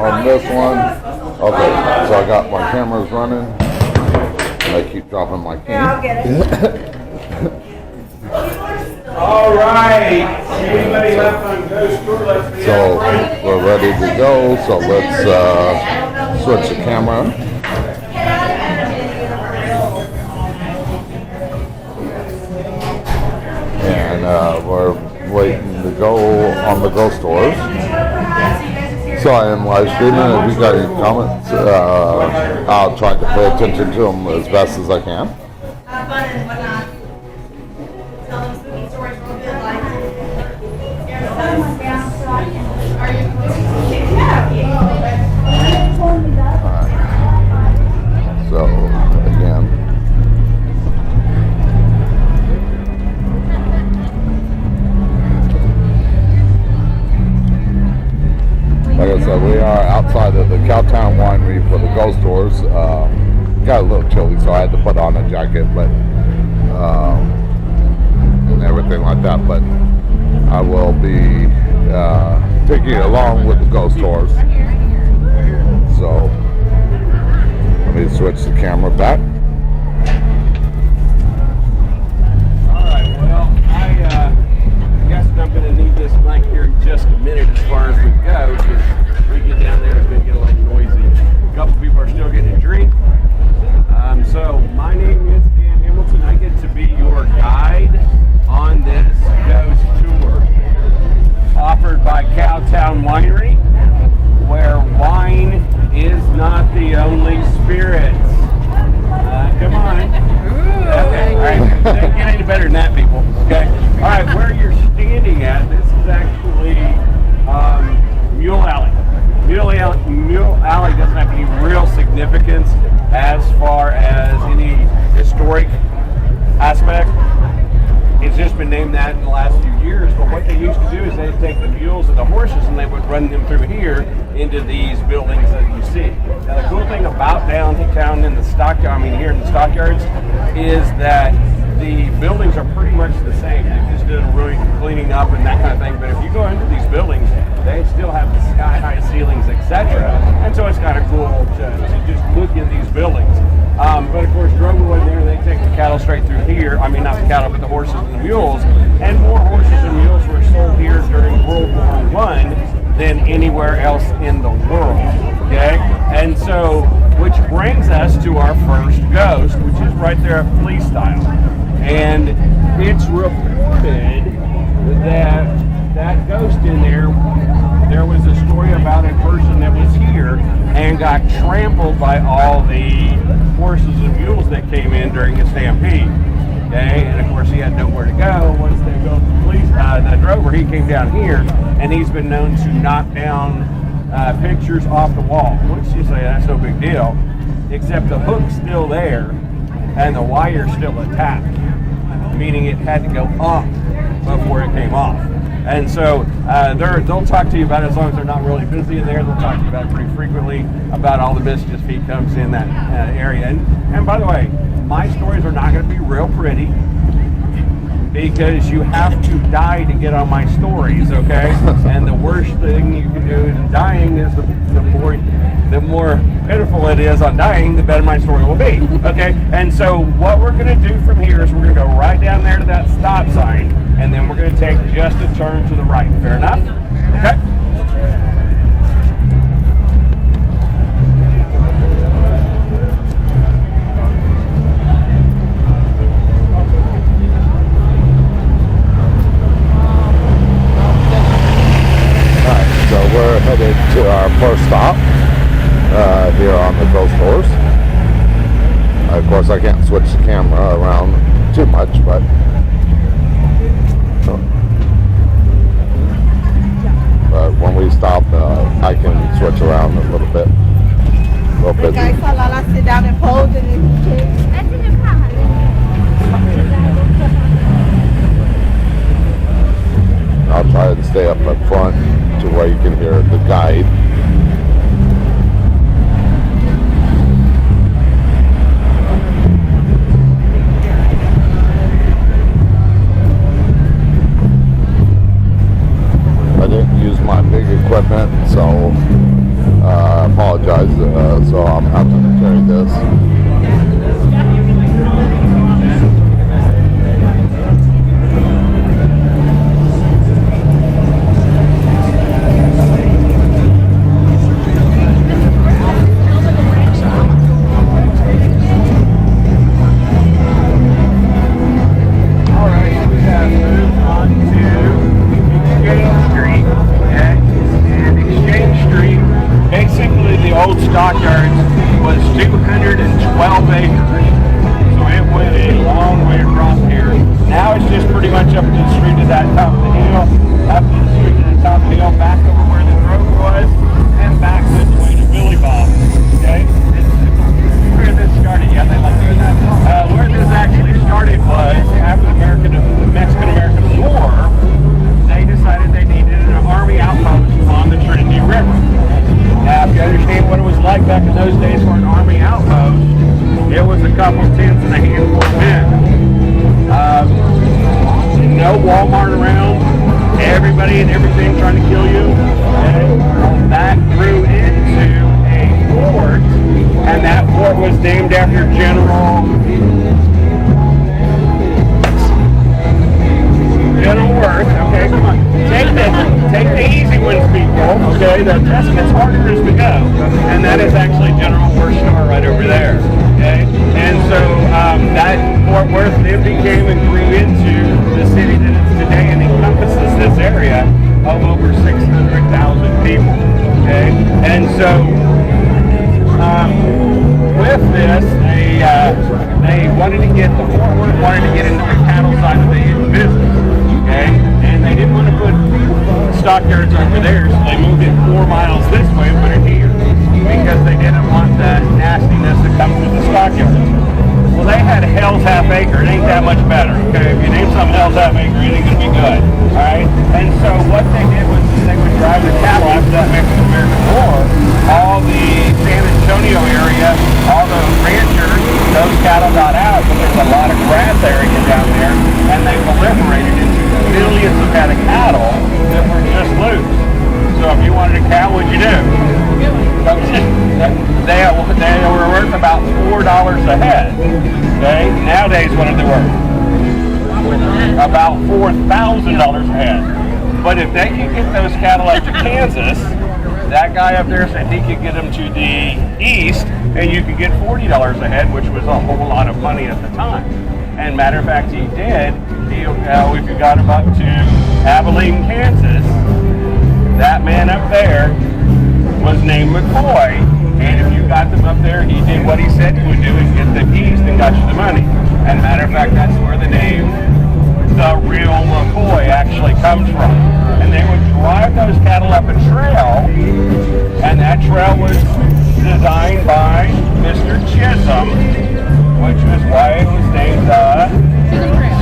on this one. Okay, so I got my cameras running. And I keep dropping my cane. Yeah, I'll get it. All right. Anybody left on Ghost Tour? Let's be So we're ready to go. So let's switch the camera. And we're waiting to go on the ghost tours. So I am live streaming. If you got any comments, I'll try to pay attention to them as best as I can. Have fun and whatnot. Tell them spooky stories real good, like. Are you? Alright. So again. Like I said, we are outside of the Cow Town Winery for the ghost tours. Got a little chilly, so I had to put on a jacket, but and everything like that. But I will be taking it along with the ghost tours. So let me switch the camera back. All right. Well, I guess I'm going to need this mic here in just a minute as far as we go, because we get down there, it's going to get a little noisy. A couple people are still getting a drink. So my name is Dan Hamilton. I get to be your guide on this ghost tour offered by Cow Town Winery, where wine is not the only spirit. Come on. Okay, all right. Can't get any better than that, people. Okay. All right, where you're standing at, this is actually Mule Alley. Mule Alley doesn't have any real significance as far as any historic aspect. It's just been named that in the last few years, but what they used to do is they'd take the mules and the horses and they would run them through here into these buildings that you see. Now the cool thing about downtown in the here in the Stockyards is that the buildings are pretty much the same. They've just done a really cleaning up and that kind of thing, but if you go into these buildings, they still have the sky-high ceilings, etc. And so it's kind of cool to just look in these buildings. But of course, drove away there, they take the cattle straight through here. I mean, not the cattle, but the horses and the mules. And more horses and mules were sold here during World War I than anywhere else in the world. Okay? And so, which brings us to our first ghost, which is right there at Police Style. And it's reported that that ghost in there was a story about a person that was here and got trampled by all the horses and mules that came in during a stampede. Okay, and of course he had nowhere to go. Once they built the drover, he came down here, and he's been known to knock down pictures off the wall. Which you say that's no big deal, except the hook's still there and the wire's still attached, meaning it had to go up before it came off. And so they'll talk to you about it as long as they're not really busy in there. They'll talk to you about it pretty frequently about all the mischief he comes in that area. And by the way, my stories are not going to be real pretty because you have to die to get on my stories, okay? And the worst thing you can do in dying is the more pitiful it is on dying, the better my story will be, okay? And so what we're going to do from here is we're going to go right down there to that stop sign, and then we're going to take just a turn to the right. Fair enough? Okay? So we're headed to our first stop here on the ghost tours. Of course, I can't switch the camera around too much, but when we stop, I can switch around a little bit. The guy saw Lala sit down and pose in his chair. I'll try to stay up front to where you can hear the guide. I didn't use my big equipment, so so I'm having to carry this. Old Stockyards was 212 acres, so it went a long way across here. Now it's just pretty much up to the street to that top of the hill, up to the street to the top of the hill, back over where the road was, and back this way to Billy Bob. Okay, where this started, yeah, they like doing that. Where this actually started was after the Mexican-American War. They decided they needed an army outpost on the Trinity River. Now, if you understand what it was like back in those days for an army outpost, it was a couple of tents and a handful of men. No Walmart around, everybody and everything trying to kill you. And that grew into a fort, and that fort was named after General Worth. Okay, come on. Take the easy ones, people. Okay, the test gets harder as we go. And that is actually General Worth's store right over there. Okay, and so that Fort Worth then became and grew into the city that it's today and encompasses this area of over 600,000 people. Okay, and so with this, they wanted to get the Fort Worth wanted to get into the cattle side of the business. Okay, and they didn't want to put Stockyards over there, so they moved it 4 miles this way and put it here because they didn't want that nastiness that comes with the Stockyards. Well, they had Hell's Half Acre. It ain't that much better. Okay, if you name something Hell's Half Acre, it ain't gonna be good. All right, and so what they did was they would drive the cattle after that Mexican-American War. All the San Antonio area, all the ranchers, those cattle got out, but there's a lot of grass area down there, and they proliferated into millions of head of cattle that were just loose. So if you wanted a cow, what'd you do? They were worth about $4 a head. Okay, nowadays what are they worth? About $4,000 a head. But if they could get those cattle up to Kansas, that guy up there said he could get them to the east, and you could get $40 a head, which was a whole lot of money at the time. And matter of fact, he did. If you got him up to Abilene, Kansas, that man up there was named McCoy. And if you got them up there, he did what he said he would do and get them east and got you the money. And matter of fact, that's where the name, the real McCoy, actually comes from. And they would drive those cattle up a trail, and that trail was designed by Mr. Chisholm, which was why it was named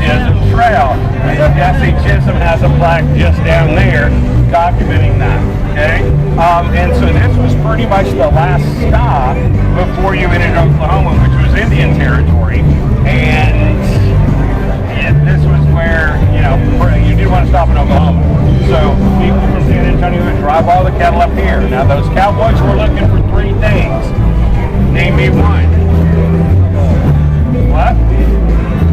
Chisholm Trail. And Jesse Chisholm has a plaque just down there documenting that. Okay, and so this was pretty much the last stop before you entered Oklahoma, which was Indian territory. And this was where, you did want to stop in Oklahoma. So people from San Antonio would drive all the cattle up here. Now those cowboys were looking for 3 things. Name me one. What?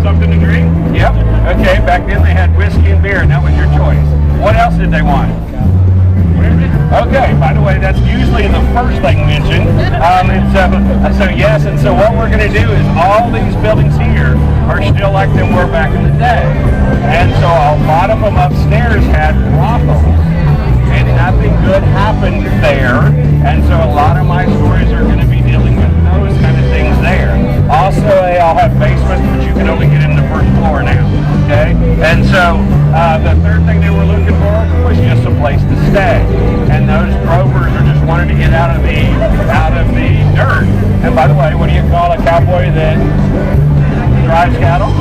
Something to drink? Yep. Okay, back then they had whiskey and beer, and that was your choice. What else did they want? Okay, by the way, that's usually the first thing mentioned. So what we're going to do is all these buildings here are still like they were back in the day. And so a lot of them upstairs had brothels, and nothing good happened there. And so a lot of my stories are going to be dealing with those kind of things there. Also, they all have basements, but you can only get in the first floor now. Okay? And so the third thing they were looking for was just a place to stay. And those drovers are just wanting to get out of the dirt. And by the way, what do you call a cowboy that drives cattle?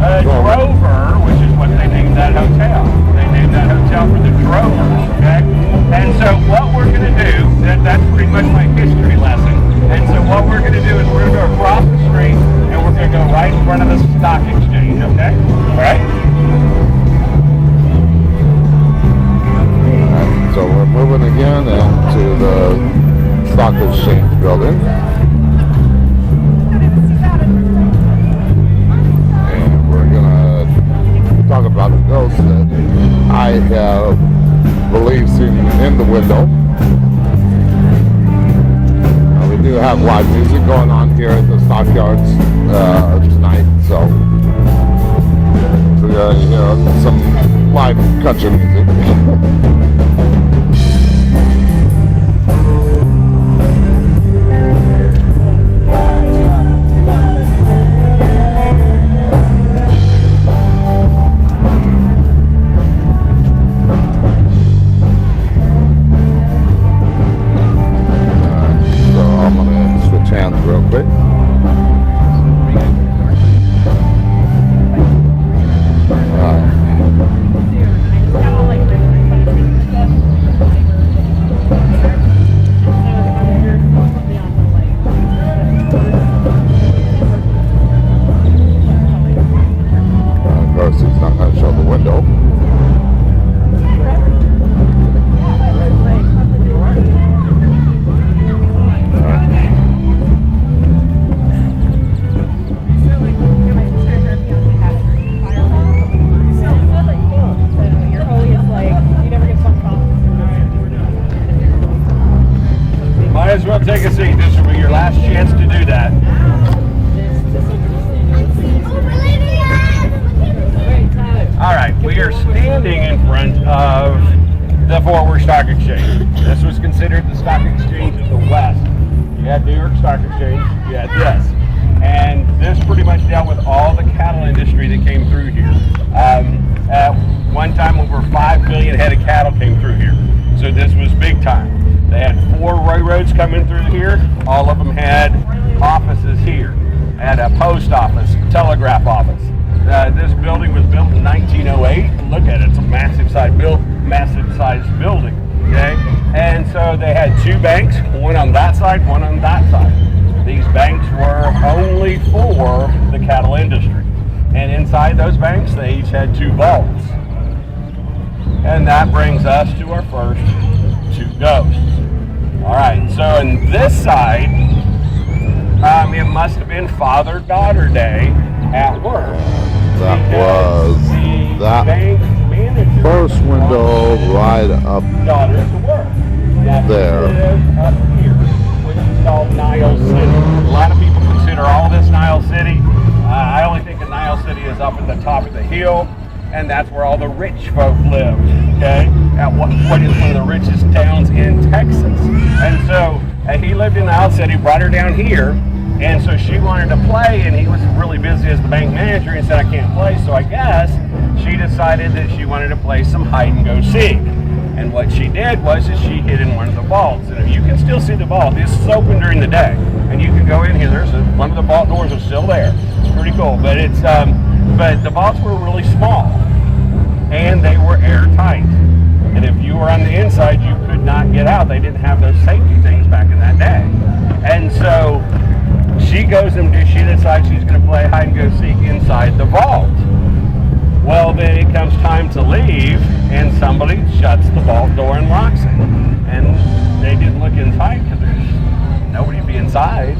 A drover, which is what they named that hotel. They named that hotel for the drovers. Okay? And so what we're going to do, that's pretty much my history lesson. And so what we're going to do is we're going to go across the street and we're going to go right in front of the stock exchange, okay? All right? So we're moving again into the Stock Exchange building. And we're gonna talk about a ghost that I have believed seen in the window. We do have live music going on here at the Stockyards tonight, so we're gonna hear some live country music. Real quick. Of course, he's not going to show the window. As well take a seat. This will be your last chance to do that. All right, we are standing in front of the Fort Worth Stock Exchange. This was considered the Stock Exchange of the West. You had New York Stock Exchange, you had this. And this pretty much dealt with all the cattle industry that came through here. At one time, over 5 million head of cattle came through here. So this was big time. They had 4 railroads coming through here. All of them had offices here. Had a post office, telegraph office. This building was built in 1908. Look at it; it's a massive sized building. Okay, and so they had 2 banks, one on that side, one on that side. These banks were only for the cattle industry, and inside those banks, they each had 2 vaults. And that brings us to our first 2 ghosts. All right, so on this side, it must have been Father-Daughter Day at work. That was that bank manager first window right up daughter to work. That there. Lives up here, which is called Nile City. A lot of people consider all this Nile City. I only think that Nile City is up at the top of the hill, and that's where all the rich folk lived. Okay, at what is one of the richest towns in Texas. And so he lived in Nile City, brought her down here, and so she wanted to play, and he was really busy as the bank manager and said, I can't play. So I guess she decided that she wanted to play some hide and go seek. And what she did was that she hid in one of the vaults. And if you can still see the vault, this is open during the day, and you can go in here. One of the vault doors is still there. It's pretty cool, but it's but the vaults were really small, and they were airtight. And if you were on the inside, you could not get out. They didn't have those safety things back in that day. And so she decides she's going to play hide and go seek inside the vault. Well, then it comes time to leave, and somebody shuts the vault door and locks it. And they didn't look inside because there's nobody to be inside.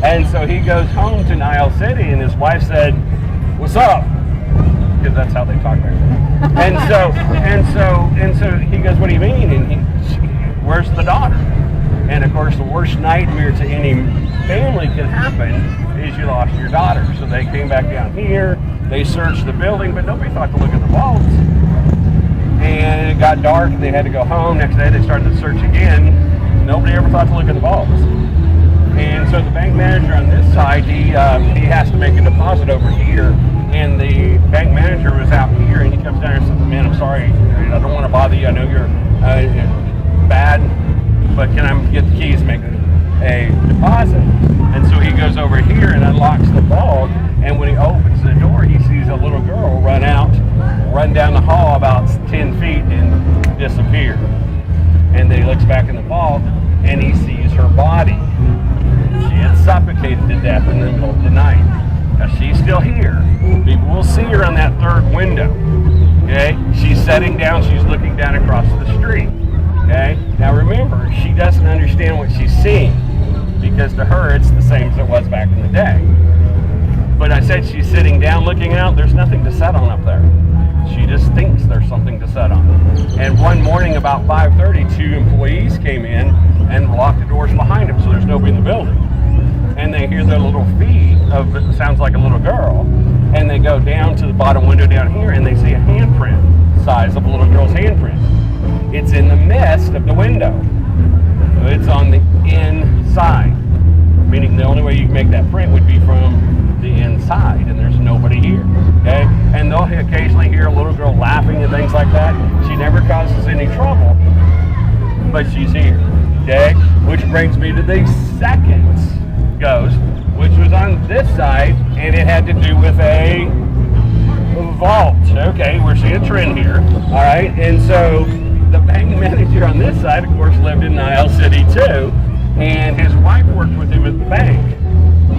And so he goes home to Nile City, and his wife said, "What's up?" Because that's how they talk back then. And so he goes, "What do you mean?" And where's the daughter? And of course, the worst nightmare to any family can happen is you lost your daughter. So they came back down here, they searched the building, but nobody thought to look at the vaults. And it got dark, and they had to go home. Next day, they started the search again. Nobody ever thought to look at the vaults. And so the bank manager on this side, he has to make a deposit over here. And the bank manager was out here, and he comes down and says, "Man, I'm sorry, I don't want to bother you. I know you're bad, but can I get the keys to make a deposit?" And so he goes over here and unlocks the vault, and when he opens the door, he sees a little girl run down the hall about 10 feet and disappear. And then he looks back in the vault, and he sees her body. She had suffocated to death in the middle of the night. Now, she's still here. People will see her on that third window. Okay? She's sitting down. She's looking down across the street. Okay? Now, remember, she doesn't understand understand what she's seeing, because to her it's the same as it was back in the day. But I said she's sitting down looking out, there's nothing to set on up there. She just thinks there's something to set on. And one morning about 5:30, 2 employees came in and locked the doors behind them, so there's nobody in the building. And they hear their little feet of, it sounds like a little girl, and they go down to the bottom window down here and they see a handprint, size of a little girl's handprint. It's in the midst of the window. It's on the inside, meaning the only way you can make that print would be from the inside, and there's nobody here, okay? And they'll occasionally hear a little girl laughing and things like that. She never causes any trouble, but she's here, okay? Which brings me to the second ghost, which was on this side, and it had to do with a vault. Okay, we're seeing a trend here, all right? And so the bank manager on this side, of course, lived in Nile City too, and his wife worked with him at the bank.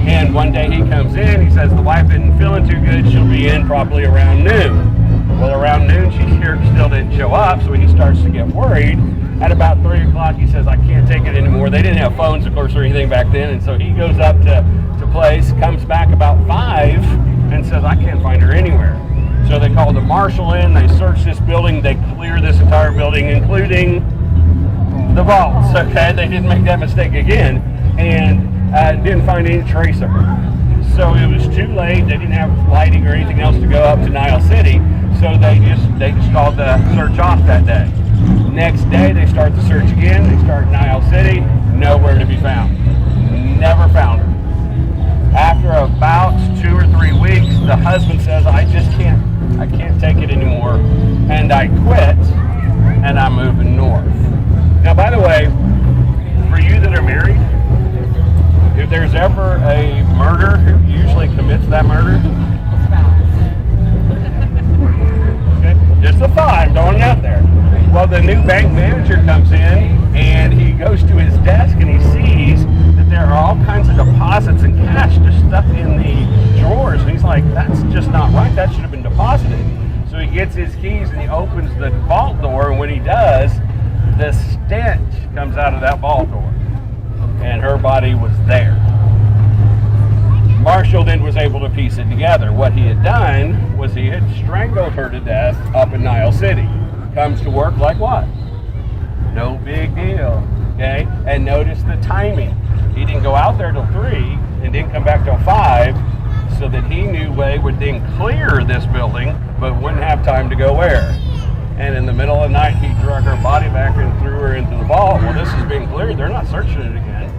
And one day he comes in, he says the wife isn't feeling too good, she'll be in probably around noon. Well, around noon she still didn't show up, so he starts to get worried. At about 3 o'clock he says, I can't take it anymore. They didn't have phones, of course, or anything back then, and so he goes up to place, comes back about 5, and says, I can't find her anywhere. So they call the marshal in, they search this building, they clear this entire building, including the vaults, okay? They didn't make that mistake again, and didn't find any trace of her. So it was too late, they didn't have lighting or anything else to go up to Nile City, so they just called the search off that day. Next day they start the search again, they start Nile City, nowhere to be found. Never found her. After about 2 or 3 weeks, the husband says, I can't take it anymore, and I quit, and I'm moving north. Now, by the way, for you that are married, if there's ever a murder, who usually commits that murder? Okay. Just a thought, throwing it out there. Well, the new bank manager comes in, and he goes to his desk, and he sees that there are all kinds of deposits and cash just stuck in the drawers. And he's like, that's just not right. That should have been deposited. So he gets his keys, and he opens the vault door, and when he does, the stench comes out of that vault door. And her body was there. Marshall then was able to piece it together. What he had done was he had strangled her to death up in Nile City. Comes to work like what? No big deal, okay? And notice the timing. He didn't go out there till 3 and didn't come back till 5, so that he knew they would then clear this building, but wouldn't have time to go where? And in the middle of the night, he drug her body back and threw her into the vault. Well, this is being cleared. They're not searching it again.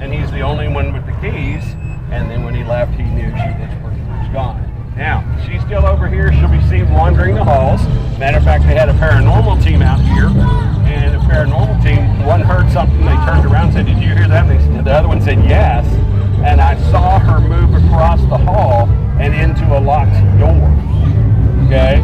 And he's the only one with the keys. And then when he left, he knew she was gone. Now, she's still over here. She'll be seen wandering the halls. Matter of fact, they had a paranormal team out here. And the paranormal team, one heard something. They turned around and said, did you hear that? And the other one said, yes. And I saw her move across the hall and into a locked door. Okay?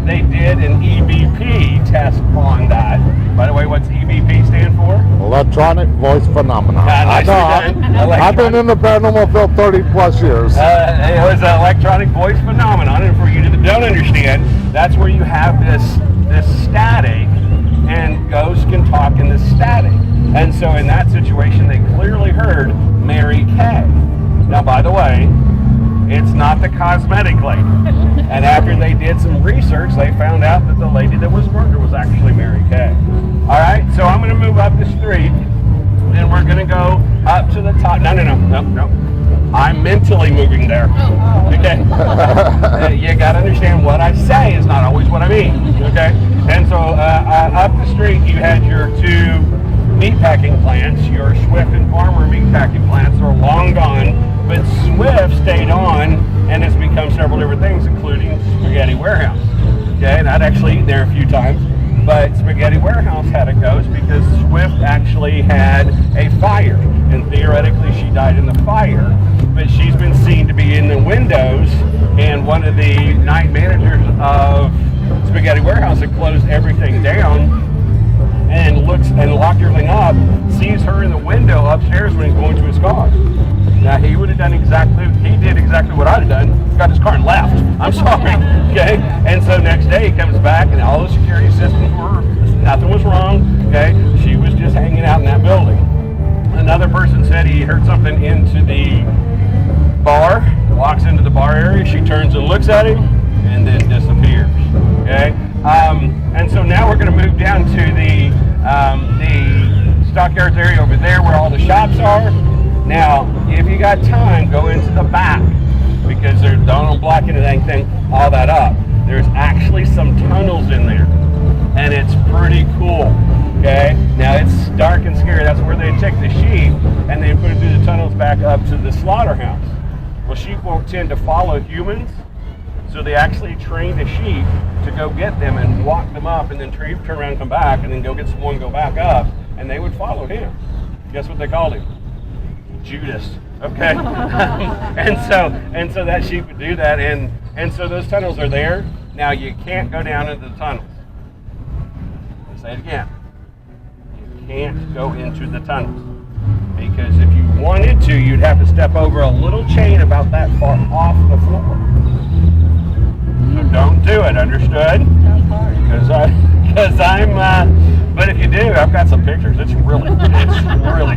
They did an EVP test on that. By the way, what's EVP stand for? Electronic voice phenomenon. Nicely done. I've been in the paranormal field 30 plus years. It was an electronic voice phenomenon, and for you that don't understand, that's where you have this static, and ghosts can talk in this static. And so in that situation, they clearly heard Mary Kay. Now, by the way, it's not the cosmetic lady. And after they did some research, they found out that the lady that was murdered was actually Mary Kay. All right, so I'm going to move up the street, and we're going to go up to the top. No. I'm mentally moving there. Okay? You got to understand what I say is not always what I mean. Okay? And so up the street, you had your 2 meatpacking plants, your Swift and Farmer meatpacking plants are long gone, but Swift stayed on and has become several different things, including Spaghetti Warehouse. Okay, and I'd actually eaten there a few times, but Spaghetti Warehouse had a ghost because Swift actually had a fire, and theoretically she died in the fire, but she's been seen to be in the windows, and one of the night managers of Spaghetti Warehouse had closed everything down and looks and locked everything up, sees her in the window upstairs when he's going to his car. Now, he did exactly what I'd have done, got his car and left. I'm sorry, okay? And so next day he comes back and all the security systems were, nothing was wrong, okay? She was just hanging out Another person said he heard something into the bar, walks into the bar area, she turns and looks at him, and then disappears. Okay? And so now we're going to move down to the Stockyards area over there where all the shops are. Now, if you got time, go into the back, because don't block anything, all that up. There's actually some tunnels in there, and it's pretty cool. Okay, now it's dark and scary. That's where they take the sheep and they put it through the tunnels back up to the slaughterhouse. Well, sheep won't tend to follow humans, so they actually train the sheep to go get them and walk them up, and then turn around, come back, and then go get someone, go back up, and they would follow him. Guess what they called him? Judas. Okay, and so that sheep would do that, and so those tunnels are there. Now you can't go down into the tunnels. I'll say it again. You can't go into the tunnels, because if you wanted to, you'd have to step over a little chain about that far off the floor. So don't do it, understood? Because but if you do, I've got some pictures. It's really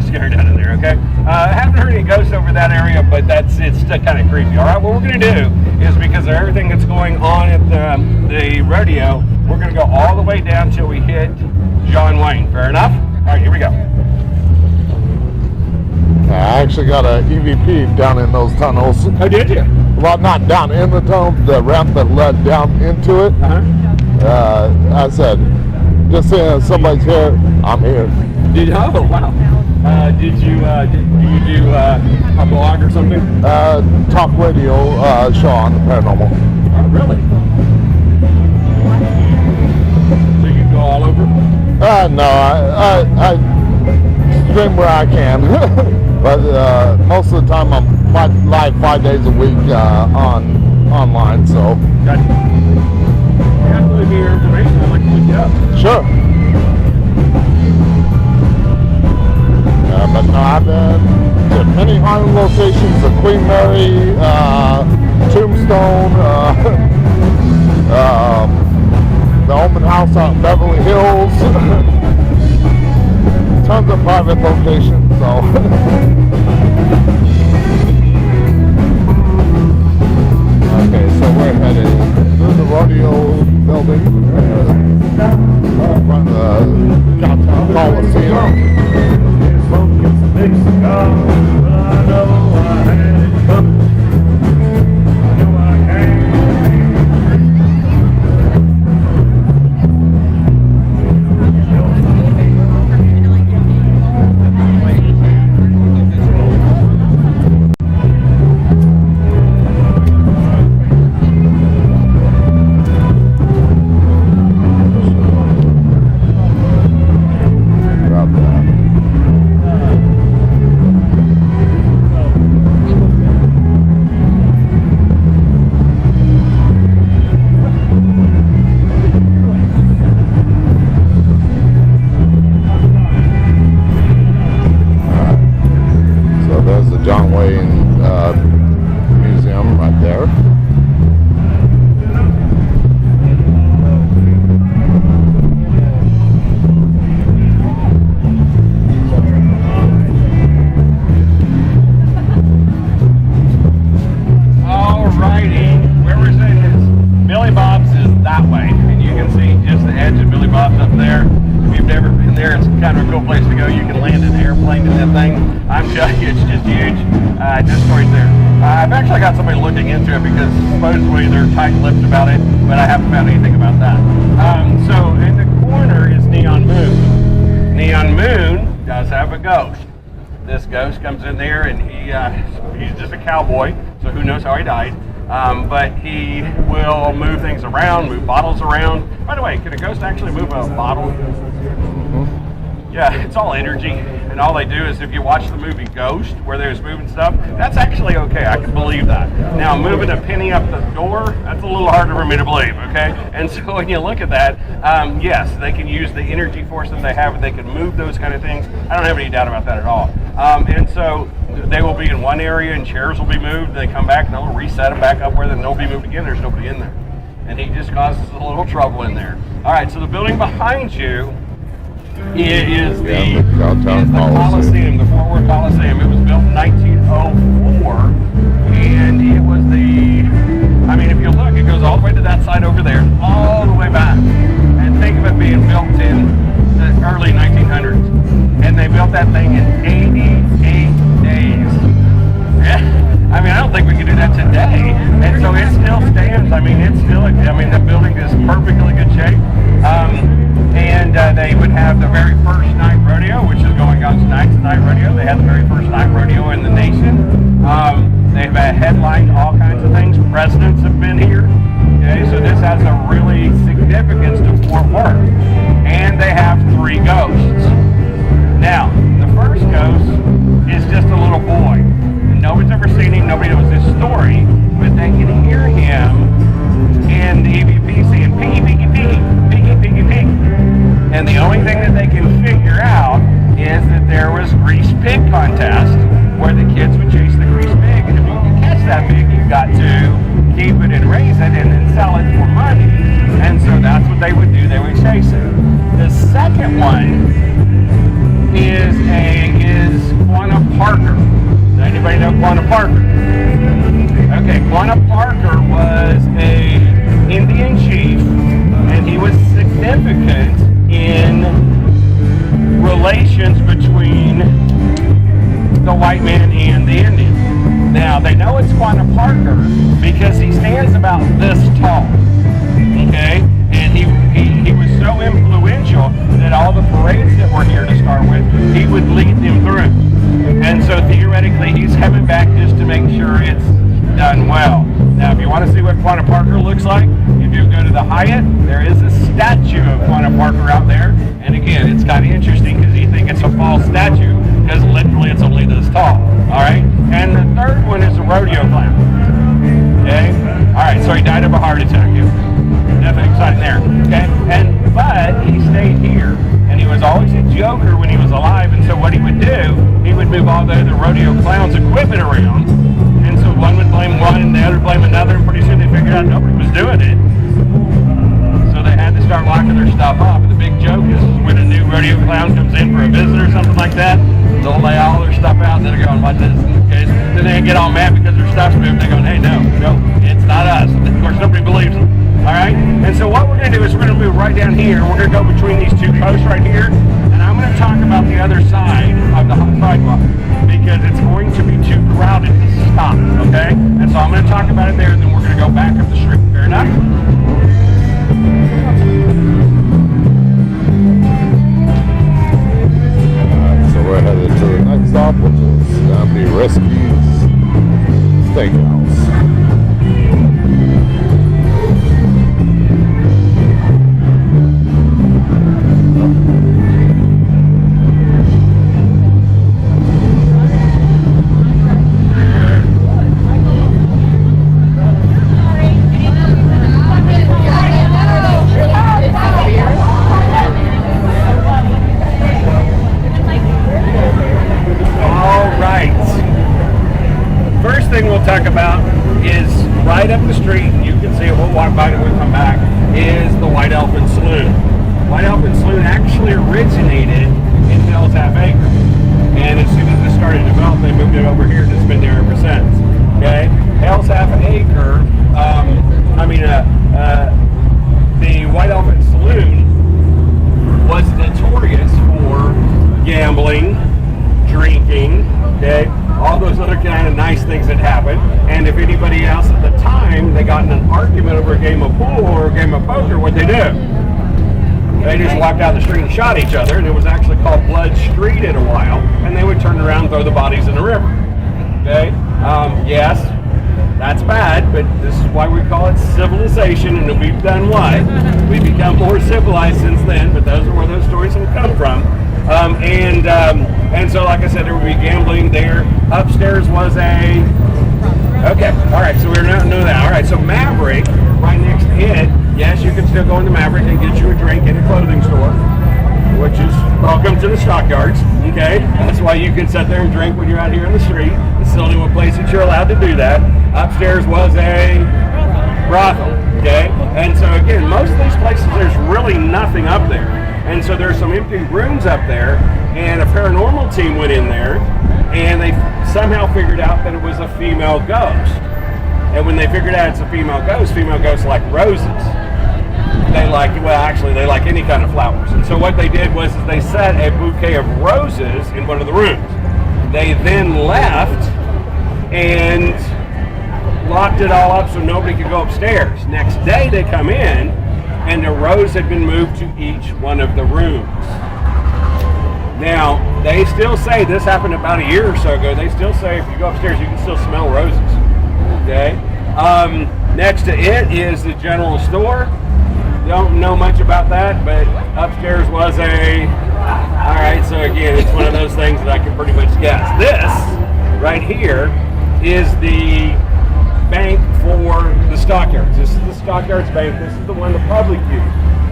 scary down in there. Okay, I haven't heard any ghosts over that area, but it's still kind of creepy. All right, what we're going to do is, because of everything that's going on at the rodeo, we're going to go all the way down till we hit John Wayne. Fair enough? All right, here we go. I actually got an EVP down in those tunnels. Oh, did you? Well, not down in the tunnel, the ramp that led down into it. I said, just saying somebody's here, I'm here. Oh, wow. Do you do a blog or something? Talk radio show on the paranormal. Oh, really? So you go all over? No, I stream where I can. But most of the time I'm live 5 days a week online, so. Gotcha. You have to leave me your information. I'd like to look you up. Sure. But no, I've been to many haunted locations, the Queen Mary, Tombstone, the Omen House out in Beverly Hills. Tons of private locations, so. Okay, so we're headed through the rodeo building, from the Cowtown Coliseum. Museum right there. Alrighty, where we're sitting is Billy Bob's is that way, and you can see just the edge of Billy Bob's up there. If you've never been there, it's kind of a cool place to go. You can land an airplane in that thing. I'm telling you, it's just huge. Just right there. I've actually got somebody looking into it because supposedly they're tight-lipped about it, but I haven't found anything about that. So in the corner is Neon Moon. Neon Moon does have a ghost. This ghost comes in there, and he's just a cowboy, so who knows how he died. But he will move things around, move bottles around. By the way, can a ghost actually move a bottle? Yeah, it's all energy, and all they do is, if you watch the movie Ghost, where they're moving stuff, that's actually okay. I can believe that. Now, moving a penny up the door, that's a little harder for me to believe, okay? And so when you look at that, yes, they can use the energy force that they have, and they can move those kind of things. I don't have any doubt about that at all. And so they will be in one area, and chairs will be moved. They come back, and they'll reset them back up where then they'll be moved again. There's nobody in there. And he just causes a little trouble in there. All right, so the building behind you It is Yeah, the Cowtown Coliseum, the Fort Worth Coliseum. It was built in 1904, and it was I mean, if you look, it goes all the way to that side over there, all the way back. And think of it being built in the early 1900s. And they built that thing in 88 days. I mean, I don't think we could do that today. And so it still stands. I mean, the building is perfectly good shape. And they would have the very first night rodeo, which is going on tonight's night rodeo. They had the very first night rodeo in the nation. They've headlined all kinds of things. Presidents have been here. Okay, so this has a really significance to Fort Worth. And they have 3 ghosts. Now, the first ghost is just a little boy. And nobody's ever seen him. Nobody knows his story. But they can hear him in the EVP saying, piggy, piggy, piggy, piggy, piggy, piggy. And the only thing that they can figure out is that there was grease pig contest where the kids would chase the grease pig. And if you could catch that pig, you got to keep it and raise it and then sell it for money. And so that's what they would do. They would chase it. The second one is Quanah Parker. Does anybody know Quanah Parker? Okay, Quanah Parker was a Indian chief, and he was significant in relations between the white man and the Indian. Now, they know it's Quanah Parker because he stands about this tall, okay? And he was so influential that all the parades that were here to start with, he would lead them through. And so theoretically, he's coming back just to make sure it's done well. Now, if you want to see what Quanah Parker looks like, if you go to the Hyatt, there is a statue of Quanah Parker out there. And again, it's kind of interesting because you think it's a false statue because literally it's only this tall. All right. And the third one is a rodeo clown. Okay. All right. So he died of a heart attack. Nothing exciting there. Okay. But he stayed here, and he was always a joker when he was alive. And so what he would do, he would move all the other rodeo clowns' equipment around. And so one would blame one and the other would blame another, and pretty soon they figured out nobody was doing it. So they had to start locking their stuff up. And the big joke is when a new rodeo clown comes in for a visit or something like that, they'll lay all their stuff out and they're going, watch this. Okay? Then they get all mad because their stuff's moved. They're going, hey, no, it's not us. Of course, nobody believes them. All right? And so what we're going to do is we're going to move right down here. We're going to go between these 2 posts right here. And I'm going to talk about the other side of the sidewalk because it's going to be too crowded to stop, okay? And so I'm going to talk about it there, and then we're going to go back up the street. Fair enough? So we're headed to the next stop, which is going to be Risky's Steakhouse. Talk about is right up the street, you can see it, we'll walk by it when we come back, is the White Elephant Saloon. White Elephant Saloon actually originated in Hell's Half Acre. And as soon as it started to develop, they moved it over here and it's been there ever since. Okay? Hell's Half Acre, the White Elephant Saloon was notorious for gambling, drinking, okay? All those other kind of nice things that happen. And if anybody else at the time, they got in an argument over a game of pool or a game of poker, what'd they do? They just walked out the street and shot each other, and it was actually called Blood Street in a while, and they would turn around and throw the bodies in the river. Okay? Yes, that's bad, but this is why we call it civilization, and we've done what? We've become more civilized since then, but those are where those stories have come from. And so, like I said, there would be gambling there. Upstairs was a... Okay, all right, so we're not doing that. All right, so Maverick, right next to it, yes, you can still go into Maverick and get you a drink in a clothing store, which is welcome to the Stockyards, okay? That's why you can sit there and drink when you're out here in the street. It's the only one place that you're allowed to do that. Upstairs was a brothel, okay? And so, again, most of these places, there's really nothing up there. And so there's some empty rooms up there, and a paranormal team went in there, and they somehow figured out that it was a female ghost. And when they figured out it's a female ghosts like roses. They like any kind of flowers. And so what they did was they set a bouquet of roses in one of the rooms. They then left and locked it all up so nobody could go upstairs. Next day they come in, and the rose had been moved to each one of the rooms. Now, they still say, this happened about a year or so ago, they still say if you go upstairs you can still smell roses. Okay? Next to it is the general store. Don't know much about that, but upstairs was alright, so again, it's one of those things that I can pretty much guess. This, right here, is the bank for the Stockyards. This is the Stockyards bank. This is the one the public used.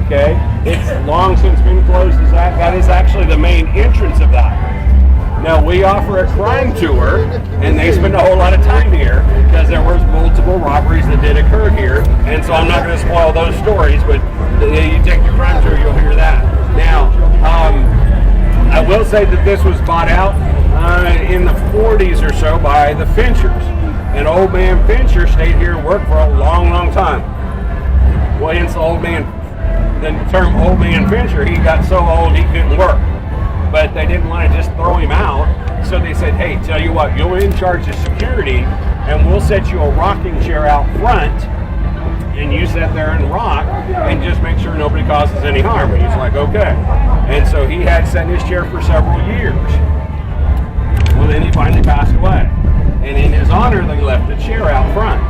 Okay? It's long since been closed as that. That is actually the main entrance of that. Now, we offer a crime tour, and they spend a whole lot of time here because there was multiple robberies that did occur here, and so I'm not going to spoil those stories, but you take the crime tour, you'll hear that. Now, I will say that this was bought out in the 40s or so by the Finchers. And old man Fincher stayed here and worked for a long, long time. Well, hence the term old man Fincher, he got so old he couldn't work. But they didn't want to just throw him out, so they said, hey, tell you what, you're in charge of security, and we'll set you a rocking chair out front, and you sit there and rock, and just make sure nobody causes any harm. And he's like, okay. And so he had sat in his chair for several years. Well, then he finally passed away. And in his honor, they left the chair out front.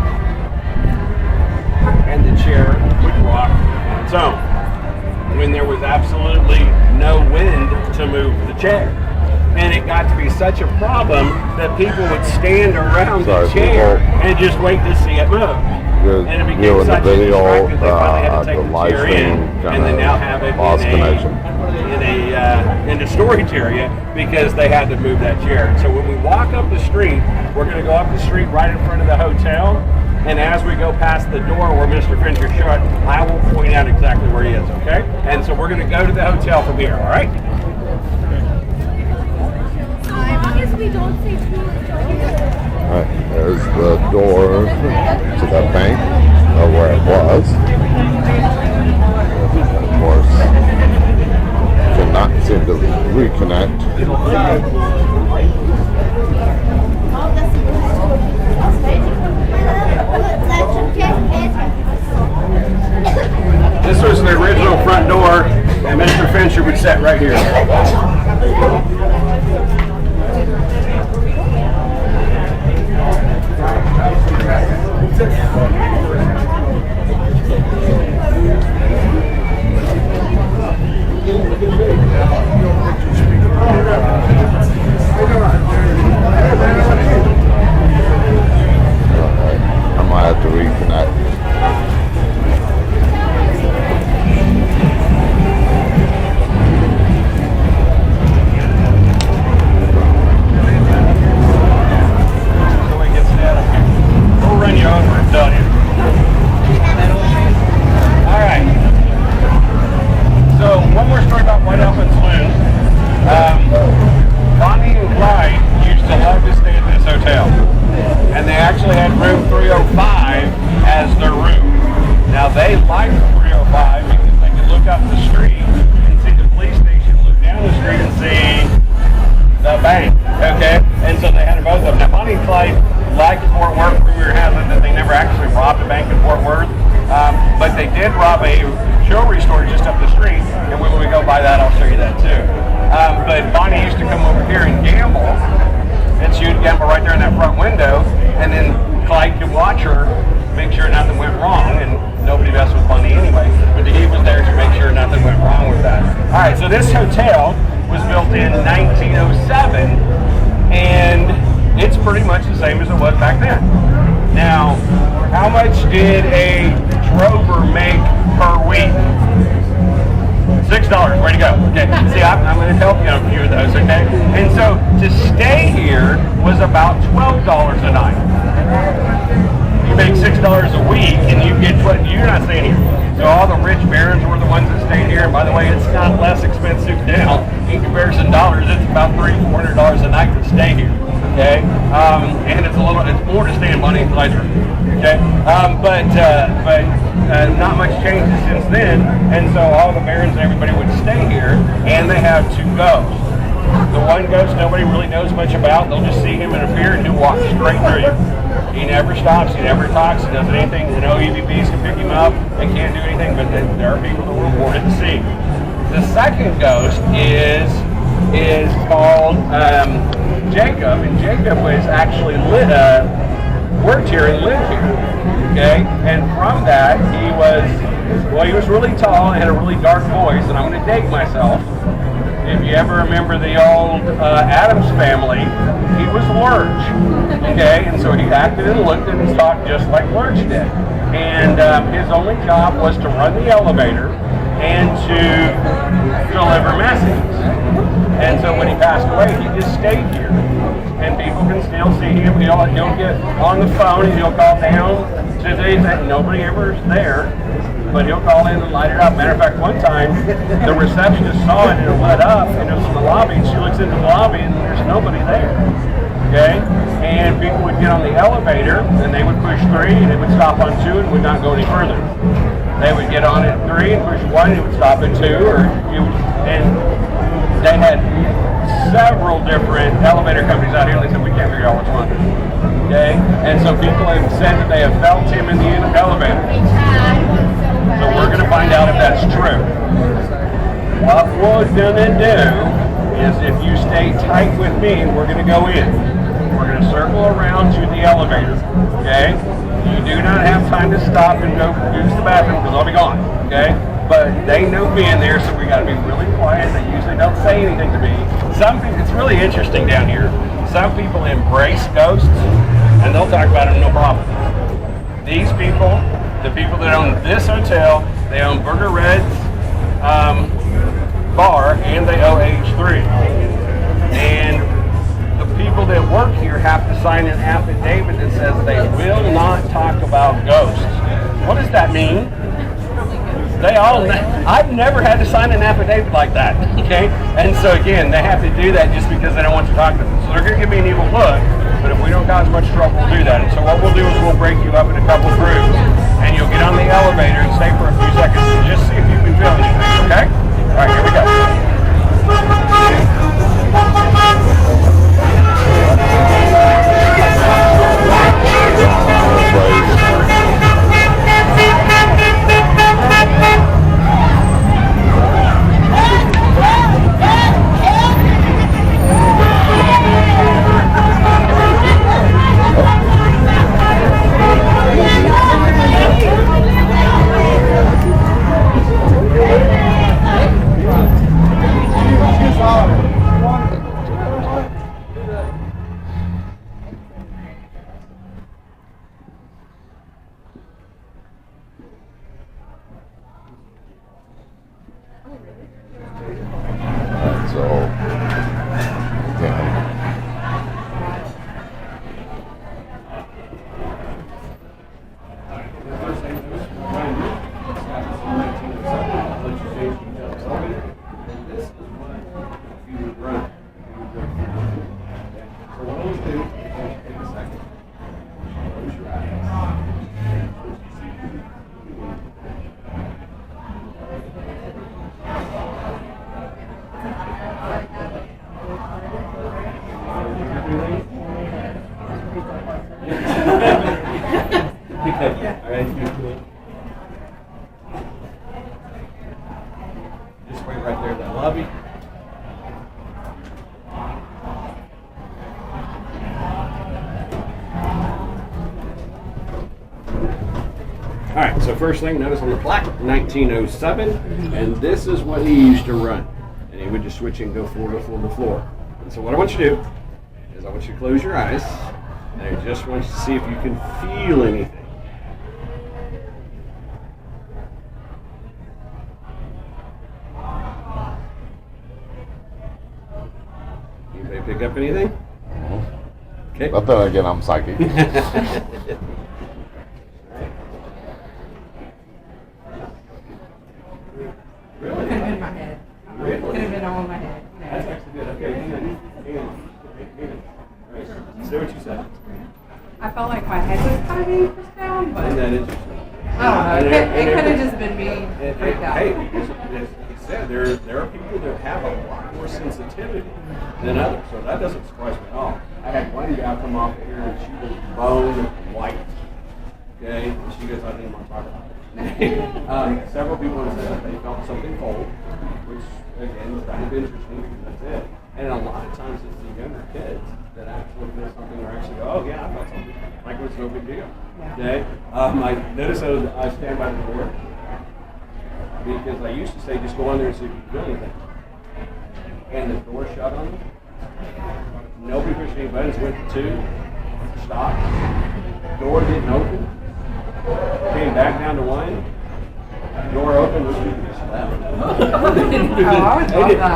And the chair would rock on its own when there was absolutely no wind to move the chair. And it got to be such a problem that people would stand around the chair and just wait to see it move. And it became such a distraction that they finally had to take the chair in, and they now have it in a storage area because they had to move that chair. So when we walk up the street, we're going to go up the street right in front of the hotel, and as we go past the door where Mr. Fincher shut, I will point out exactly where he is, okay? And so we're going to go to the hotel from here, all right? Alright, there's the door to that bank, or where it was. Of course, cannot seem to reconnect. This was the original front door, and Mr. Fincher would sit right here. I might have to reconnect. So this hotel was built in 1907, and it's pretty much the same as it was back then. Now, how much did a drover make per week? $6. Way to go. Okay. See, I'm going to help you on a few of those, okay? And so to stay here was about $12 a night. make $6 a week, and you get what you're not staying here. So all the rich barons were the ones that stayed here. And by the way, it's not less expensive now in comparison to dollars. It's about $300-$400 a night to stay here. Okay, and it's more to stay in Bonnie and Clyde's room. Okay, but not much changes since then, and so all the barons and everybody would stay here, and they have two ghosts. The one ghost nobody really knows much about. They'll just see him appear and he'll walk straight through you. He never stops, he never talks, he does anything. No EVPs can pick him up. They can't do anything, but there are people that were reported to see. The second ghost is called Jacob, and Jacob was actually worked here and lived here. Okay, and from that he was really tall and had a really dark voice. And I'm going to date myself. If you ever remember the old Addams Family, he was Lurch. Okay, and so he acted and looked and talked just like Lurch did. And his only job was to run the elevator and to deliver messages. And so when he passed away, he just stayed here. And people can still see him. He'll get on the phone and he'll call down to anything. Nobody ever is there, but he'll call in and light it up. Matter of fact, one time the receptionist saw it and it lit up, and it was in the lobby. And she looks into the lobby and there's nobody there. Okay, and people would get on the elevator and they would push 3 and it would stop on 2 and would not go any further. They would get on at 3 and push 1 and it would stop at 2, and they had several different elevator companies out here. They said, we can't figure out which one. Okay? And so people have said that they have felt him in the elevator. So we're going to find out if that's true. What we're going to do is, if you stay tight with me, we're going to go in. We're going to circle around to the elevator. Okay? You do not have time to stop and go use the bathroom because I'll be gone. Okay? But they know me in there, so we got to be really quiet. They usually don't say anything to me. Some people, it's really interesting down here. Some people embrace ghosts, and they'll talk about them no problem. These people, the people that own this hotel, they own Burger Red's bar, and they owe H3. And the people that work here have to sign an affidavit that says they will not talk about ghosts. What does that mean? I've never had to sign an affidavit like that, okay? And so again, they have to do that just because they don't want you to talk to them. So they're going to give me an evil look, but if we don't cause much trouble, we'll do that. And so what we'll do is we'll break you up in a couple of groups, and you'll get on the elevator and stay for a few seconds and just see if you can feel anything, okay? All right, here we go. Just wait right there in that lobby. All right, so first thing, notice on the plaque, 1907, and this is what he used to run. And he would just switch and go floor to floor to floor. And so what I want you to do is I want you to close your eyes, and I just want you to see if you can feel anything. Anybody pick up anything? Okay. But then again, I'm psychic. I felt like my head was kind of being pushed down, but Isn't that interesting? I don't know. It could have just been me freaked out. Hey, as he said, there are people that have a lot more sensitivity than others, so that doesn't surprise me at all. I had one gal come off here and she was bone white. Okay, and she goes, I didn't want to talk about it. Several people have said that they felt something cold, which again is kind of interesting because that's it. And a lot of times it's the younger kids that actually feel something or actually go, oh yeah, I felt something. Like it was no big deal. Okay? I noticed that I stand by the door because I used to say just go in there and see if you can feel anything. And the door shut on me. Nobody pushed any buttons, went to 2, stopped, door didn't open, came back down to 1. Door open, which people just left.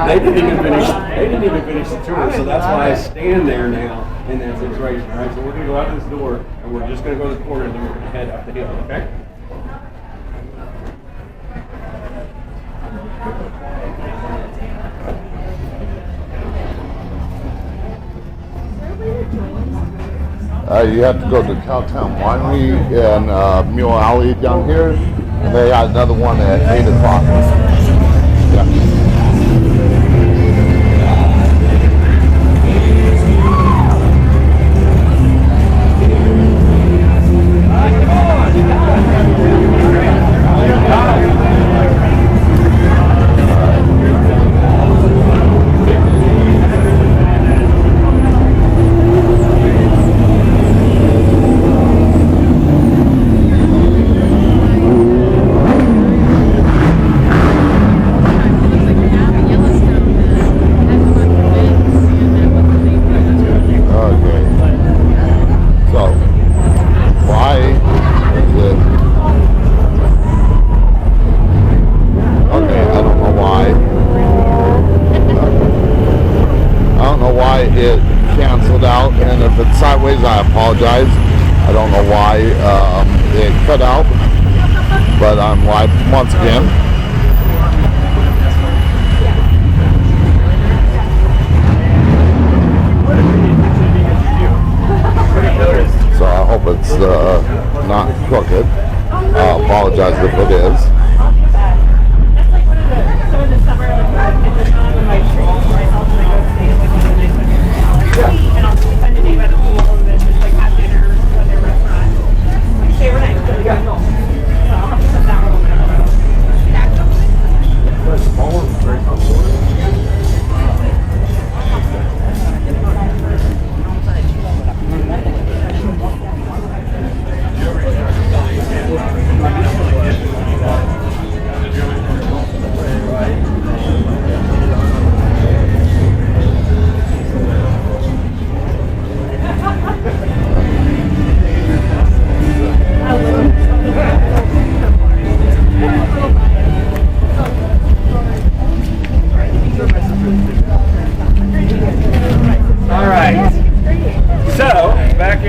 They didn't even finish the tour, so that's why I stand there now in that situation. All right, so we're going to go out this door, and we're just going to go to the corner, and then we're going to head up the hill. Okay? You have to go to Cow Town Winery and Mule Alley down here, and they got another one at 8 o'clock. Yeah. It canceled out, and if it's sideways, I apologize. I don't know why it cut out, but I'm live once again. So I hope it's not crooked. I apologize if it is. And I'll spend the day by the pool and then just like have dinner at their restaurant. Like stay overnight. So I'll have to set that one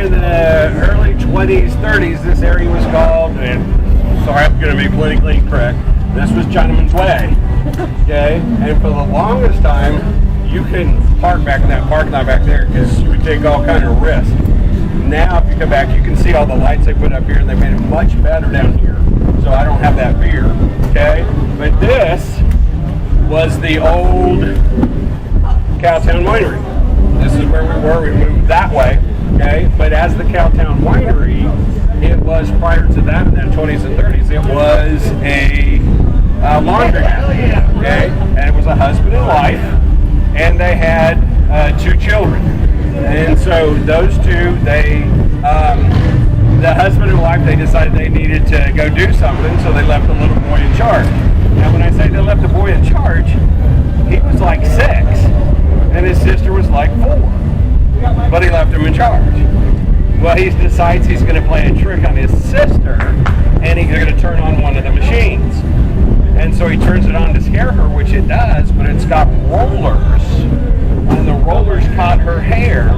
in the early 20s, 30s, this area was called, and sorry, I'm going to be politically incorrect, this was Chinaman's Way. Okay? And for the longest time, you couldn't park back in that parking lot back there because you would take all kind of risks. Now, if you come back, you can see all the lights they put up here, and they made it much better down here. So I don't have that fear. Okay? But this was the old Cow Town Winery. This is where we were. We moved that way. Okay? But as the Cow Town Winery, it was prior to that in the 20s and 30s, it was a laundromat. Okay? And it was a husband and wife, and they had 2 children. And so those two, the husband and wife, they decided they needed to go do something, so they left the little boy in charge. Now, when I say they left the boy in charge, he was like 6, and his sister was like 4, but he left him in charge. Well, he decides he's going to play a trick on his sister, and he's going to turn on one of the machines. And so he turns it on to scare her, which it does, but it's got rollers. And the rollers caught her hair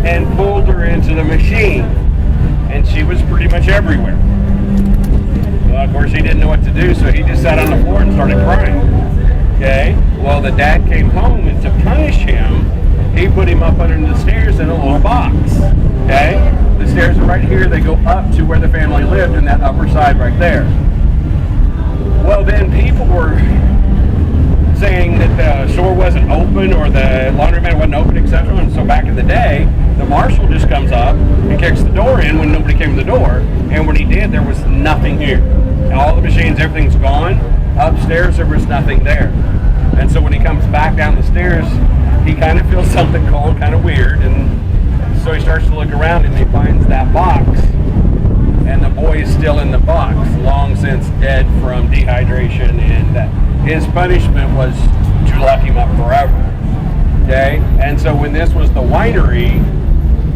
and pulled her into the machine. And she was pretty much everywhere. Well, of course, he didn't know what to do, so he just sat on the floor and started crying. Okay? Well, the dad came home, and to punish him, he put him up under the stairs in a little box. Okay? The stairs are right here. They go up to where the family lived in that upper side right there. Well, then people were saying that the store wasn't open or the laundromat wasn't open, etc. And so back in the day, the marshal just comes up and kicks the door in when nobody came to the door. And when he did, there was nothing here. All the machines, everything's gone. Upstairs, there was nothing there. And so when he comes back down the stairs, he kind of feels something cold, kind of weird. And so he starts to look around and he finds that box. And the boy is still in the box, long since dead from dehydration, and his punishment was to lock him up forever. Okay? And so when this was the winery,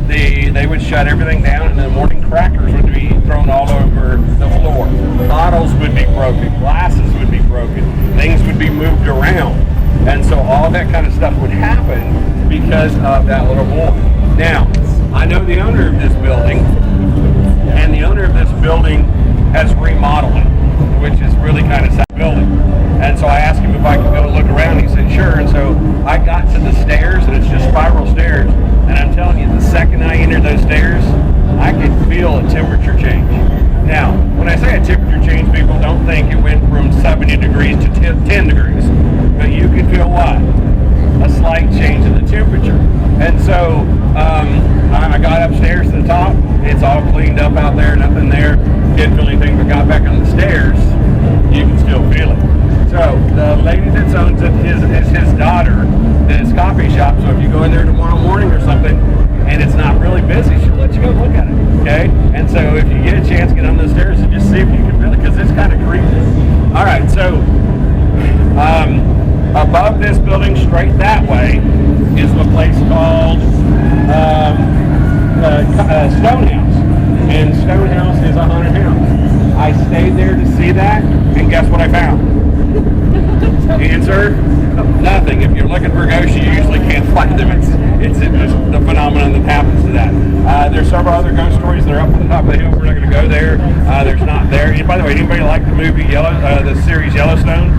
they would shut everything down, and in the morning crackers would be thrown all over the floor. Bottles would be broken, glasses would be broken, things would be moved around. And so all that kind of stuff would happen because of that little boy. Now, I know the owner of this building, and the owner of this building has remodeled it, which is really kind of sad building. And so I asked him if I could go look around. He said, sure. And so I got to the stairs, and it's just spiral stairs. And I'm telling you, the second I entered those stairs, I could feel a temperature change. Now, when I say a temperature change, people don't think it went from 70 degrees to 10 degrees. But you could feel what? A slight change in the temperature. And so I got upstairs to the top. It's all cleaned up out there, nothing there. Didn't feel anything, but got back on the stairs. You can still feel it. So the lady that owns it is his daughter at his coffee shop. So if you go in there tomorrow morning or something and it's not really busy, she'll let you go look at it. Okay? And so if you get a chance, get on the stairs and just see if you can feel it, because it's kind of creepy. All right, so above this building, straight that way, is a place called Stonehouse. And Stonehouse is a haunted house. I stayed there to see that, and guess what I found? Answer? Nothing. If you're looking for ghosts, you usually can't find them. It's just the phenomenon that happens to that. There's several other ghost stories that are up on the top of the hill. We're not going to go there. There's not there. By the way, anybody like the movie the series Yellowstone?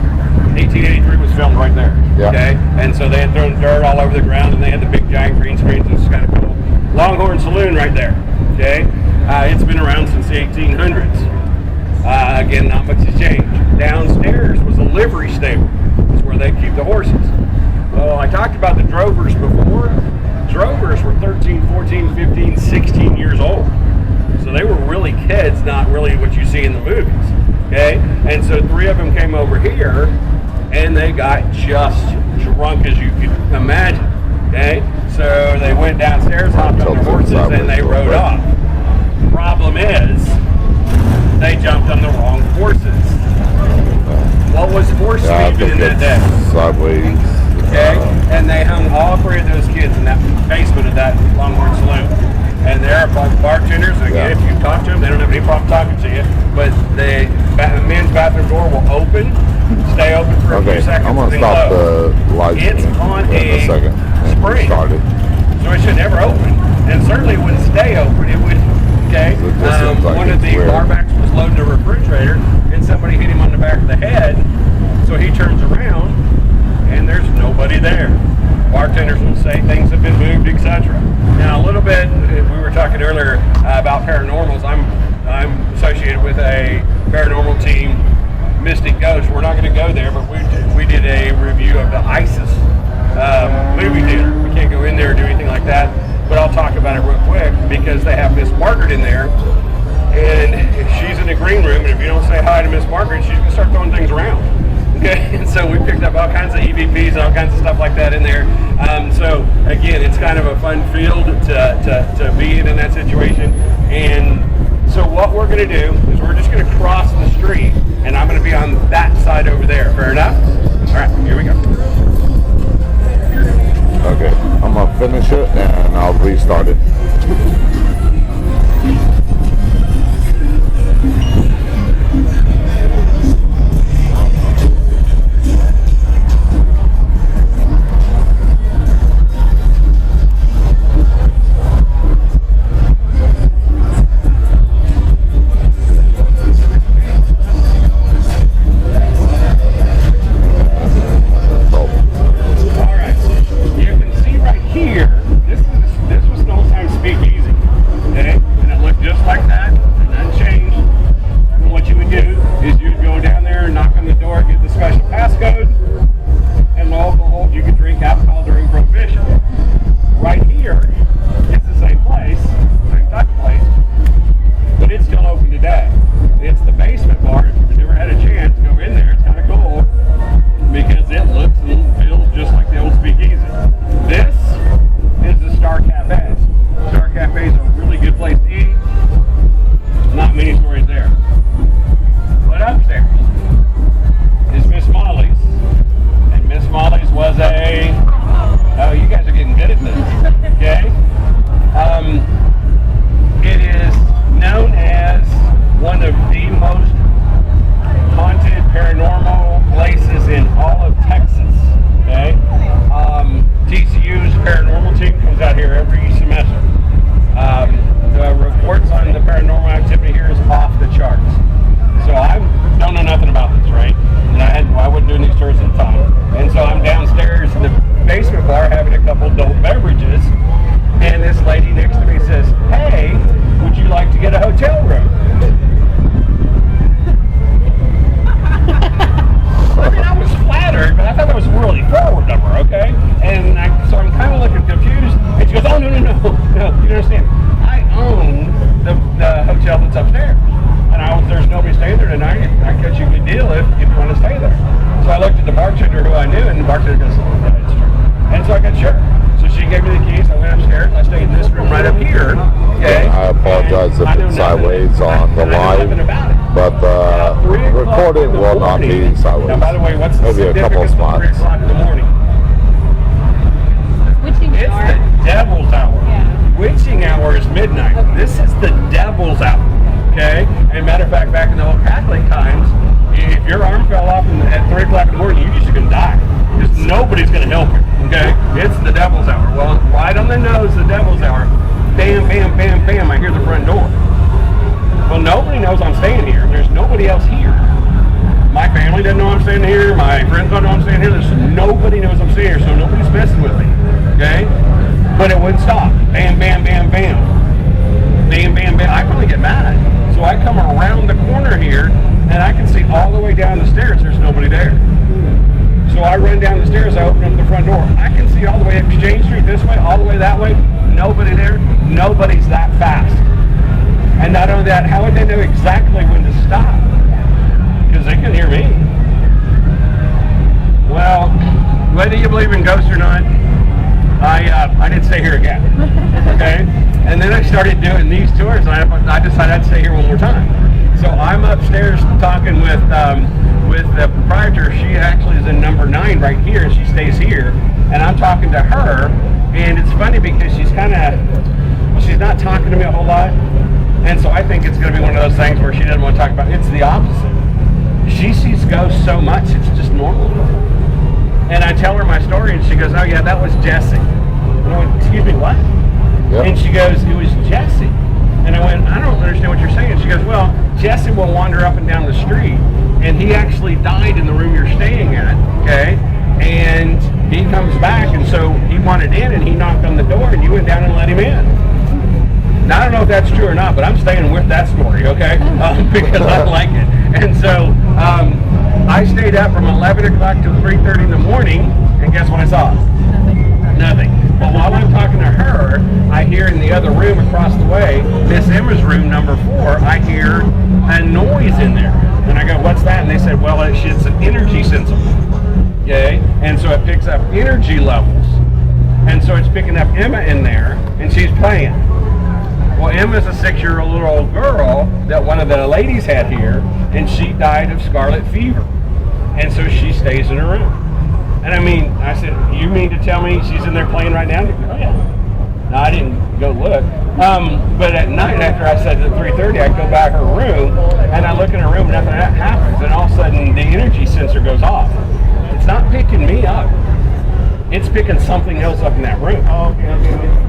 1883 was filmed right there. Yeah. Okay, and so they had thrown dirt all over the ground, and they had the big giant green screens. It was kind of cool. Longhorn Saloon right there. Okay, it's been around since the 1800s. Again, not much has changed. Downstairs was a livery stable. It's where they keep the horses. Well, I talked about the drovers before. Drovers were 13, 14, 15, 16 years old. So they were really kids, not really what you see in the movies. Okay, and so 3 of them came over here, and they got just drunk as you could imagine. Okay, so they went downstairs, hopped on their horses, and they rode off. Problem is, they jumped on the wrong horses. What was horse speed in that day? Sideways. Okay, and they hung all 3 of those kids in that basement of that Longhorn Saloon. And there are bartenders, and again, if you talk to them, they don't have any problem talking to you. But the men's bathroom door will open, stay open for a few seconds. I'm going to stop the live It's on a second. spring, so it should never open. And certainly it wouldn't stay open. It would, okay? One of the barbacks was loading a refrigerator, and somebody hit him on the back of the head. So he turns around, and there's nobody there. Bartenders will say things have been moved, etc. Now, a little bit, we were talking earlier about paranormals. I'm associated with a paranormal team, Mystic Ghost. We're not going to go there, but we did a review of the ISIS movie theater. We can't go in there or do anything like that, but I'll talk about it real quick because they have Miss Margaret in there, and she's in the green room, and if you don't say hi to Miss Margaret, she's going to start throwing things around. Okay, and so we picked up all kinds of EVPs and all kinds of stuff like that in there. So again, it's kind of a fun field to be in that situation. And so what we're going to do is we're just going to cross the street, and I'm going to be on that side over there. Fair enough? All right, here we go. Okay, I'm going to finish it, and I'll restart it. All right, you can see right here, this was an old time speakeasy. paranormal team comes out here every semester. The reports on the paranormal activity here is off the charts. So I don't know nothing about this, right? And I wasn't doing these tours at the time. And so I'm downstairs in the basement bar having a couple adult beverages. And this lady next to me says, "Hey, would you like to get a hotel room?" I mean, I was flattered, but I thought that was a really forward of her, okay? And so I'm kind of looking confused. And she goes, "Oh, no, you don't understand. I own the hotel that's upstairs. And there's nobody staying there tonight. I catch you a good deal if you want to stay there." So I looked at the bartender who I knew, and the bartender goes, "Yeah, it's true." And so I got sure. So she gave me the keys. I went upstairs. I stayed in this room right up here. Okay. I apologize if it's sideways on the live, but the recording will not be sideways. Now, by the way, what's the maybe a couple significance of 3 spots. o'clock in the morning? Witching It's hour. the devil's hour. Yeah. Witching hour is midnight. Okay. This is the devil's hour. Okay? And matter of fact, back in the old Catholic times, if your arm fell off at 3 o'clock in the morning, you just going to die. Because nobody's going to help you. Okay? It's the devil's hour. Well, right on the nose, the devil's hour. Bam, bam, bam, bam, I hear the front door. Well, nobody knows I'm staying here. There's nobody else here. My family doesn't know I'm staying here. My friends don't know I'm staying here. There's nobody knows I'm staying here, so nobody's messing with me. Okay? But it wouldn't stop. Bam, bam, bam, bam. Bam, bam, bam. I finally get mad. So I come around the corner here, and I can see all the way down the stairs. There's nobody there. So I run down the stairs. I open up the front door. I can see all the way up Exchange Street this way, all the way that way. Nobody there. Nobody's that fast. And not only that, how would they know exactly when to stop? Because they can hear me. Well, whether you believe in ghosts or not, I didn't stay here again. Okay? And then I started doing these tours, and I decided I'd stay here one more time. So I'm upstairs talking with the proprietor. She actually is in number 9 right here, and she stays here. And I'm talking to her, and it's funny because she's not talking to me a whole lot. And so I think it's going to be one of those things where she doesn't want to talk about it. It's the opposite. She sees ghosts so much, it's just normal. And I tell her my story, and she goes, "Oh yeah, that was Jesse." And I went, "Excuse me, what?" Yep. And she goes, "It was Jesse." And I went, "I don't understand what you're saying." She goes, "Well, Jesse will wander up and down the street, and he actually died in the room you're staying at, okay? And he comes back, and so he wanted in, and he knocked on the door, and you went down and let him in." Now, I don't know if that's true or not, but I'm staying with that story, okay? Because I like it. And so I stayed up from 11 o'clock till 3:30 in the morning, and guess what I saw? Nothing. But while I'm talking to her, I hear in the other room across the way, Miss Emma's room, number 4, I hear a noise in there. And I go, "What's that?" And they said, "Well, it's an energy sensor." Okay? And so it picks up energy levels. And so it's picking up Emma in there, and she's playing. Well, Emma's a 6-year-old girl that one of the ladies had here, and she died of scarlet fever. And so she stays in her room. And I mean, I said, "You mean to tell me she's in there playing right now?" "Oh, yeah." No, I didn't go look. But at night, after I said at 3:30, I go back her room, and I look in her room, and nothing happens. And all of a sudden, the energy sensor goes off. It's not picking me up. It's picking something else up in that room.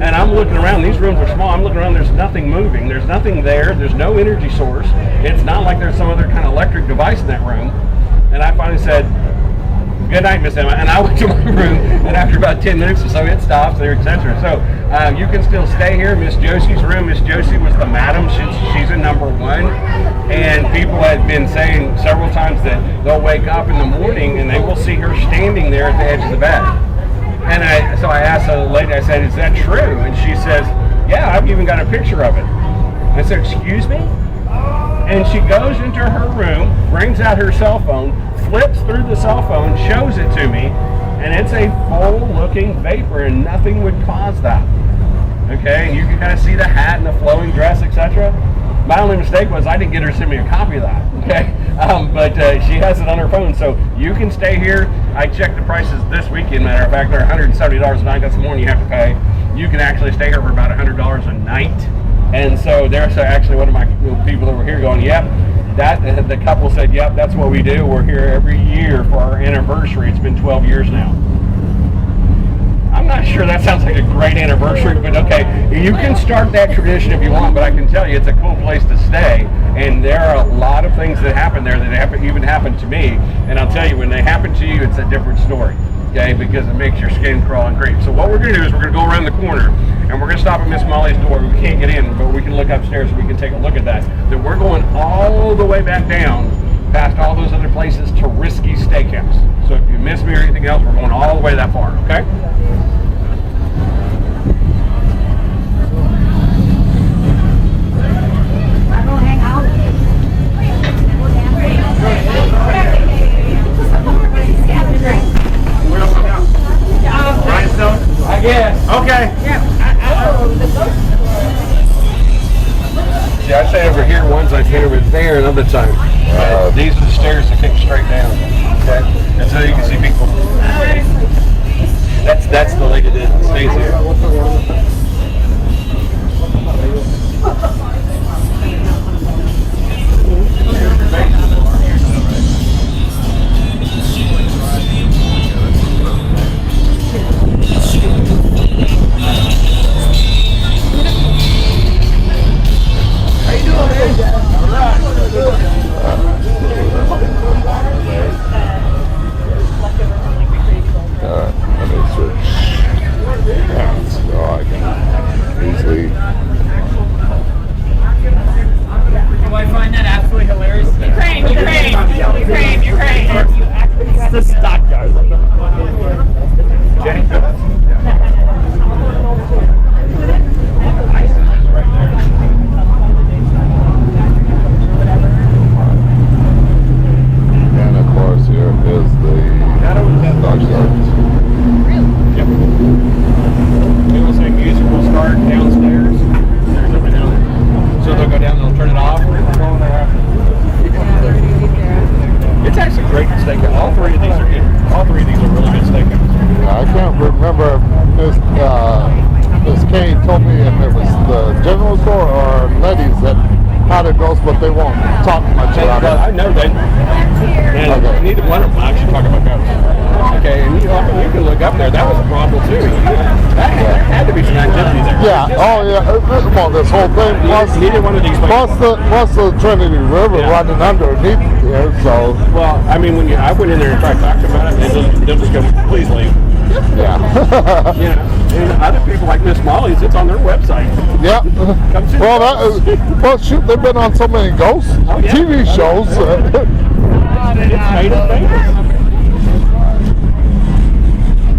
And I'm looking around. These rooms are small. I'm looking around. There's nothing moving. There's nothing there. There's no energy source. It's not like there's some other kind of electric device in that room. And I finally said, "Good night, Miss Emma." And I went to my room, and after about 10 minutes or so, it stops, etc. So you can still stay here. Miss Josie's room. Miss Josie was the madam. She's in number 1. And people had been saying several times that they'll wake up in the morning, and they will see her standing there at the edge of the bed. And so I asked the lady, I said, "Is that true?" And she says, "Yeah, I've even got a picture of it." I said, "Excuse me?" And she goes into her room, brings out her cell phone, flips through the cell phone, shows it to me, and it's a full-looking vapor, and nothing would cause that. Okay, and you can kind of see the hat and the flowing dress, etc. My only mistake was I didn't get her to send me a copy of that. Okay, but she has it on her phone, so you can stay here. I checked the prices this weekend. Matter of fact, they're $170 a night. That's more than you have to pay. You can actually stay here for about $100 a night. And so there's actually one of my people that were here going, "Yep." The couple said, "Yep, that's what we do. We're here every year for our anniversary. It's been 12 years now." I'm not sure that sounds like a great anniversary, but okay, you can start that tradition if you want, but I can tell you it's a cool place to stay, and there are a lot of things that happen there that even happened to me, and I'll tell you, when they happen to you, it's a different story, okay, because it makes your skin crawl and creep. So what we're going to do is we're going to go around the corner, and we're going to stop at Miss Molly's door. We can't get in, but we can look upstairs and we can take a look at that. Then we're going all the way back down, past all those other places, to Risky Steakhouse. So if you miss me or anything else, we're going all the way that far, okay? I guess. Okay. See, I say over here once, I say over there another time. These are the stairs that take straight down. Okay? And so you can see people. That's the lady that stays here. It's the Stockyards. And of course, here is the Stockyards. Yep. It will say music will start downstairs. There's something down there. So they'll go down and they'll turn it off. It's actually great steakhouse. All three of these are good. All three of these are really good steakhouses. I can't remember if Miss Kane told me if it was the general store or Letty's that had it goes, but they won't talk much about it. I know that. And Okay. neither one of them actually talk about ghosts. Okay, and you can look up there. That was a Brothel too. There had to be some activity there. Yeah. Oh yeah. Well, this whole thing Neither one of these plus the Trinity River Yeah. running underneath here. So Well, I mean, I went in there and tried to talk about it, and they'll just go, please leave. yeah. You know, and other people like Miss Molly's, it's on their website. Yeah. Come see Well, the shoot, they've been on so many ghost yeah. TV shows. It's made it famous.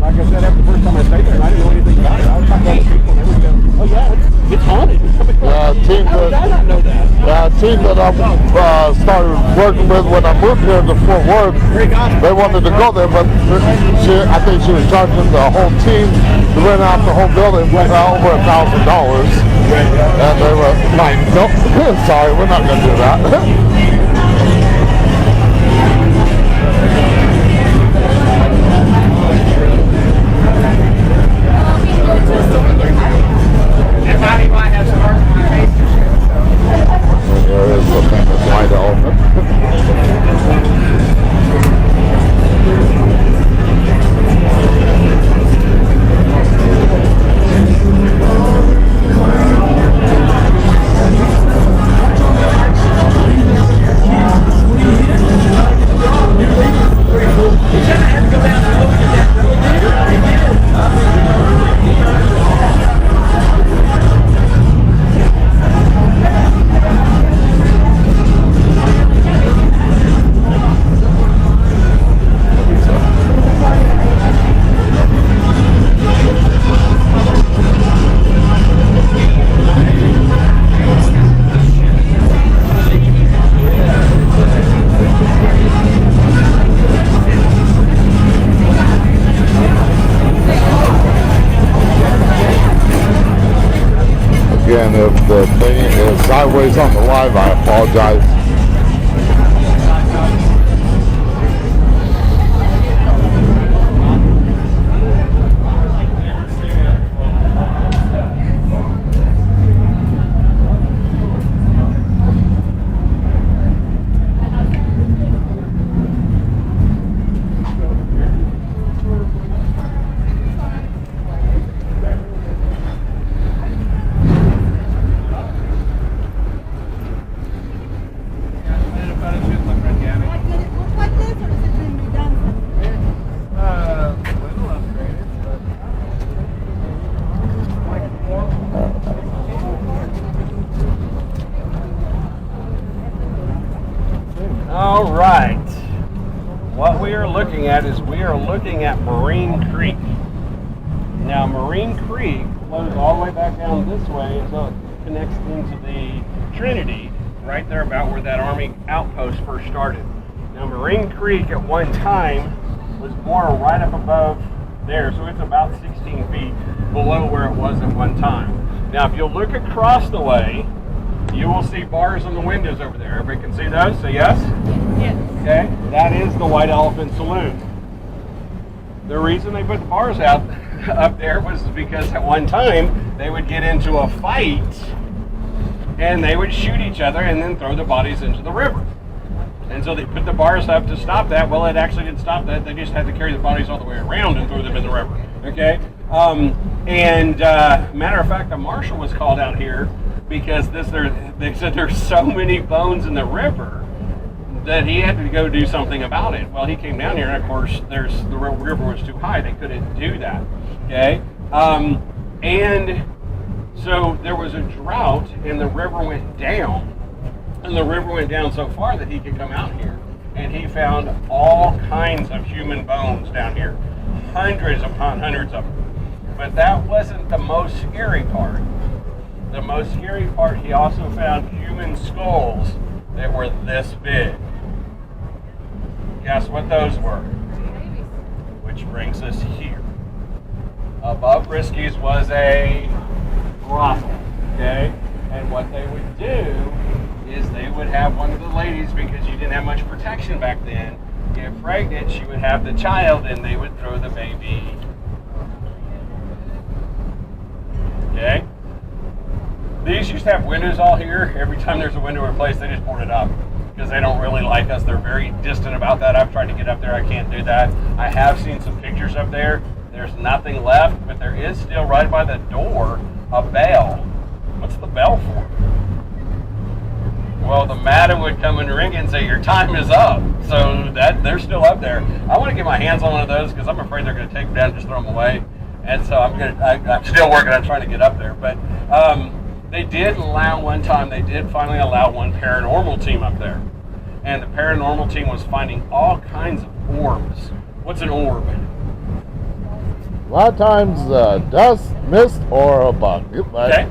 Like I said, after the first time I stayed there, and I didn't know anything about it. I was talking to other people, and they would go, oh yeah, it's haunted. Yeah, team How did I not know that? team that I started working with when I moved here to Fort Worth, they wanted to go there, but I think she was charging the whole team to rent out the whole building for over $1,000. And they were like, nope, sorry, we're not going to do that. There is the famous white elephant. Again, if the thing is sideways on the live, I apologize. looking at is we are looking at Marine Creek. Now, Marine Creek flows all the way back down this way until it connects into the Trinity, right there about where that Army outpost first started. Now, Marine Creek at one time was more right up above there, so it's about 16 feet below where it was at one time. Now, if you'll look across the way, you will see bars on the windows over there. Everybody can see those? Say yes? Yes. Okay, that is the White Elephant Saloon. The reason they put the bars out up there was because at one time they would get into a fight and they would shoot each other and then throw the bodies into the river. And so they put the bars up to stop that. Well, it actually didn't stop that. They just had to carry the bodies all the way around and throw them in the river. Okay? Matter of fact, the marshal was called out here because they said there's so many bones in the river that he had to go do something about it. Well, he came down here, and of course, the river was too high. They couldn't do that. Okay? And so there was a drought, and the river went down. And the river went down so far that he could come out here. And he found all kinds of human bones down here. Hundreds upon hundreds of them. But that wasn't the most scary part. The most scary part, he also found human skulls that were this big. Guess what those were? Which brings us here. Above Risky's was a brothel, okay? And what they would do is they would have one of the ladies, because you didn't have much protection back then, get pregnant, she would have the child, and they would throw the baby. Okay? These used to have windows all here. Every time there's a window replaced, they just board it up because they don't really like us. They're very distant about that. I've tried to get up there. I can't do that. I have seen some pictures up there. There's nothing left, but there is still right by the door a bell. What's the bell for? Well, the madam would come and ring and say, your time is up. So that they're still up there. I want to get my hands on one of those because I'm afraid they're going to take them down and just throw them away. And so I'm still working on trying to get up there. But they did allow one time, they did finally allow one paranormal team up there. And the paranormal team was finding all kinds of orbs. What's an orb? A lot of times dust, mist, or a bug. Okay.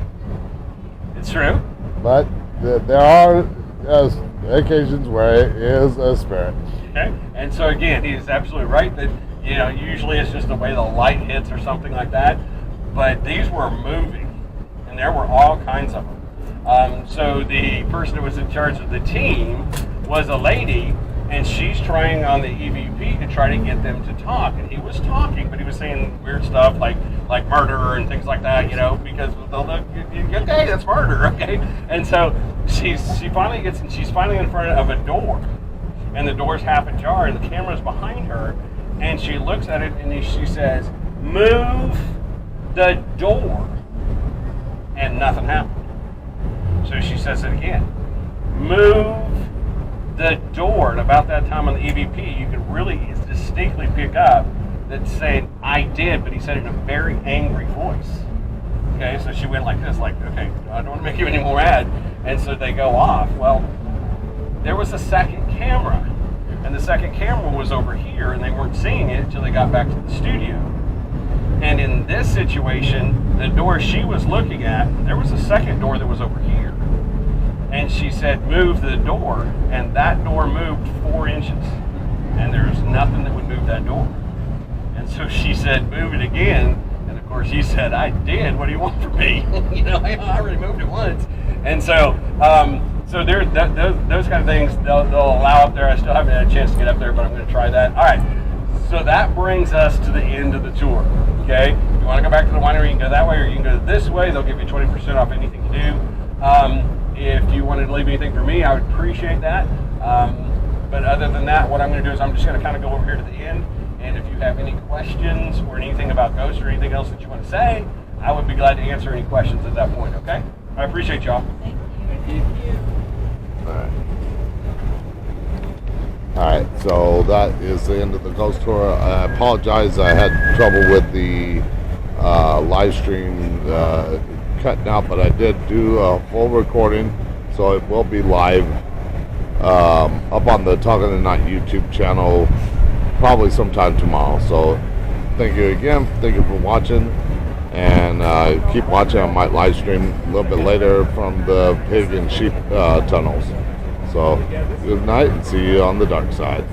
It's true. But there are occasions where it is a spirit. Okay. And so again, he is absolutely right that, usually it's just the way the light hits or something like that. But these were moving. And there were all kinds of them. So the person who was in charge of the team was a lady, and she's trying on the EVP to try to get them to talk. And he was talking, but he was saying weird stuff like murder and things like that, because they'll look, okay, that's murder, okay? And so she's finally in front of a door, and the door's half ajar, and the camera's behind her, and she looks at it and she says, "Move the door." And nothing happened. So she says it again. Move the door. And about that time on the EVP, you could really distinctly pick up that saying, "I did," but he said it in a very angry voice. Okay, so she went like this, like, okay, I don't want to make you any more mad. And so they go off. Well, there was a second camera. And the second camera was over here, and they weren't seeing it until they got back to the studio. And in this situation, the door she was looking at, there was a second door that was over here. And she said, "Move the door." And that door moved 4 inches. And there's nothing that would move that door. And so she said, "Move it again." And of course he said, "I did. What do you want from me?" I already moved it once. And so, so there, those kind of things they'll allow up there. I still haven't had a chance to get up there, but I'm going to try that. All right. So that brings us to the end of the tour. Okay, if you want to go back to the winery, you can go that way, or you can go this way. They'll give you 20% off anything you do. If you wanted to leave anything for me, I would appreciate that. But other than that, what I'm going to do is I'm just going to kind of go over here to the end. And if you have any questions or anything about ghosts or anything else that you want to say, I would be glad to answer any questions at that point. Okay? I appreciate y'all. Thank you. All right. Alright, so that is the end of the ghost tour. I apologize, I had trouble with the live stream cutting out, but I did do a full recording, so it will be live up on the Talking the Night YouTube channel probably sometime tomorrow. So thank you again. Thank you for watching. And keep watching. I might live stream a little bit later from the pig and sheep tunnels. So good night and see you on the dark side.